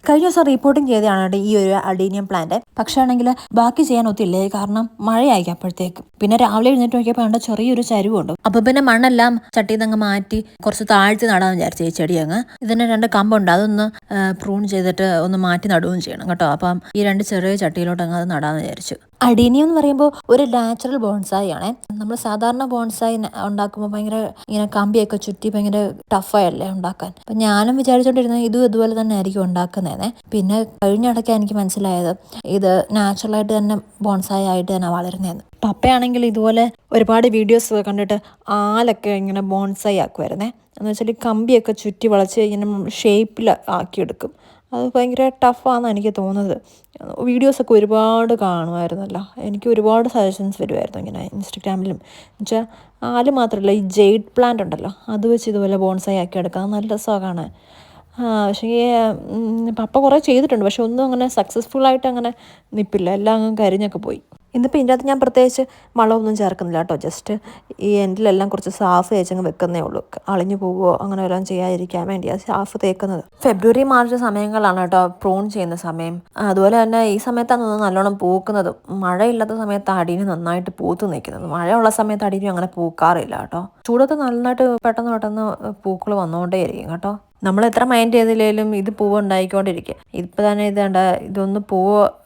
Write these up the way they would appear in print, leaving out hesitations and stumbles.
കഴിഞ്ഞ ദിവസം റിപ്പോർട്ടിങ് ചെയ്തതാണ് ഈ ഒരു അഡീനിയം പ്ലാന്റ്. പക്ഷേ ആണെങ്കിൽ ബാക്കി ചെയ്യാൻ ഒത്തില്ലേ, കാരണം മഴയായി അപ്പോഴത്തേക്ക്. പിന്നെ രാവിലെ എഴുന്നേറ്റ് നോക്കിയപ്പോൾ അവിടെ ചെറിയൊരു ചരിവുണ്ട്. അപ്പൊ പിന്നെ മണ്ണെല്ലാം ചട്ടിയിൽ നിന്ന് മാറ്റി കുറച്ച് താഴ്ത്തി നടാന്ന് വിചാരിച്ചു ഈ ചെടി. അങ്ങ് ഇതിന് 2 കമ്പുണ്ട്, അതൊന്ന് പ്രൂൺ ചെയ്തിട്ട് ഒന്ന് മാറ്റി നടുകയും ചെയ്യണം കേട്ടോ. അപ്പം ഈ 2 ചെറിയ ചട്ടിയിലോട്ട് അങ്ങ് അത് നടാന്ന് വിചാരിച്ചു. അഡീനിയം എന്ന് പറയുമ്പോൾ ഒരു നാച്ചുറൽ ബോൺസായി ആണേ. നമ്മൾ സാധാരണ ബോൺസായി ഉണ്ടാക്കുമ്പോൾ ഭയങ്കര ഇങ്ങനെ കമ്പിയൊക്കെ ചുറ്റി ഭയങ്കര ടഫായല്ലേ ഉണ്ടാക്കാൻ. അപ്പം ഞാനും വിചാരിച്ചോണ്ടിരുന്നത് ഇതുപോലെ തന്നെ ആയിരിക്കും ഉണ്ടാക്കുന്നതെന്നേ. പിന്നെ കഴിഞ്ഞിടയ്ക്ക് എനിക്ക് മനസ്സിലായത് ഇത് നാച്ചുറലായിട്ട് തന്നെ ബോൺസായി ആയിട്ട് തന്നെ വളരുന്നതെന്ന്. പപ്പയാണെങ്കിൽ ഇതുപോലെ ഒരുപാട് വീഡിയോസ് കണ്ടിട്ട് ആലൊക്കെ ഇങ്ങനെ ബോൺസായി ആക്കുമായിരുന്നേ. എന്ന് വെച്ചാൽ കമ്പിയൊക്കെ ചുറ്റി വളച്ച് ഇങ്ങനെ ഷേപ്പിൽ ആക്കിയെടുക്കും. അത് ഭയങ്കര ടഫാണെന്ന് എനിക്ക് തോന്നുന്നത്. വീഡിയോസൊക്കെ ഒരുപാട് കാണുമായിരുന്നല്ലോ. എനിക്ക് ഒരുപാട് സജഷൻസ് വരുമായിരുന്നു ഇങ്ങനെ ഇൻസ്റ്റഗ്രാമിലും. എന്നുവെച്ചാൽ ആല് മാത്രമല്ല, ഈ ജെയ്ഡ് പ്ലാന്റ് ഉണ്ടല്ലോ, അത് വെച്ച് ഇതുപോലെ ബോൺസായി ആക്കി എടുക്കാം. നല്ല രസമാണ് കാണാൻ. പക്ഷേ പപ്പ കുറേ ചെയ്തിട്ടുണ്ട്, പക്ഷെ ഒന്നും അങ്ങനെ സക്സസ്ഫുള്ളായിട്ട് അങ്ങനെ നിൽപ്പില്ല. എല്ലാം അങ്ങ് കരിഞ്ഞൊക്കെ പോയി. ഇന്നിപ്പോൾ ഇതിൻ്റെ അകത്ത് ഞാൻ പ്രത്യേകിച്ച് വളമൊന്നും ചേർക്കുന്നില്ല കേട്ടോ. ജസ്റ്റ് ഈ എൻഡിലെല്ലാം കുറച്ച് സാഫ് തേച്ചങ്ങ് വെക്കുന്നേ ഉള്ളൂ. അളിഞ്ഞു പോവുകയോ അങ്ങനെ വല്ലതും ചെയ്യാതിരിക്കാൻ വേണ്ടിയാണ് സാഫ് തേക്കുന്നത്. ഫെബ്രുവരി മാർച്ച് സമയങ്ങളാണ് കേട്ടോ പ്രൂൺ ചെയ്യുന്ന സമയം. അതുപോലെ തന്നെ ഈ സമയത്താണ് നല്ലോണം പൂക്കുന്നത്. മഴയില്ലാത്ത സമയത്ത് അടീന് നന്നായിട്ട് പൂത്ത് നിൽക്കുന്നത്. മഴയുള്ള സമയത്ത് അടീനും അങ്ങനെ പൂക്കാറില്ല കേട്ടോ. ചൂടത്ത് നന്നായിട്ട് പെട്ടെന്ന് പൂക്കൾ വന്നുകൊണ്ടേയിരിക്കും കേട്ടോ. നമ്മൾ എത്ര മൈൻഡ് ചെയ്തില്ലെങ്കിലും ഇത് പൂവ് ഉണ്ടായിക്കൊണ്ടിരിക്കും. ഇപ്പം തന്നെ ഇതൊന്ന്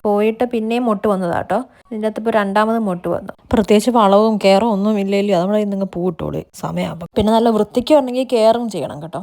പോയിട്ട് പിന്നെയും മൊട്ട് വന്നതാട്ടോ. ഇതിൻ്റെ അകത്ത് ഇപ്പോൾ 2ാമത് മൊട്ട് വന്നു. പ്രത്യേകിച്ച് വളവും കെയറും ഒന്നും ഇല്ലെങ്കിലും നമ്മുടെ നിങ്ങൾ പൂ ഇട്ടോളൂ സമയമാകുമ്പോൾ. പിന്നെ നല്ല വൃത്തിക്ക് ഉണ്ടെങ്കിൽ കെയറും ചെയ്യണം കേട്ടോ.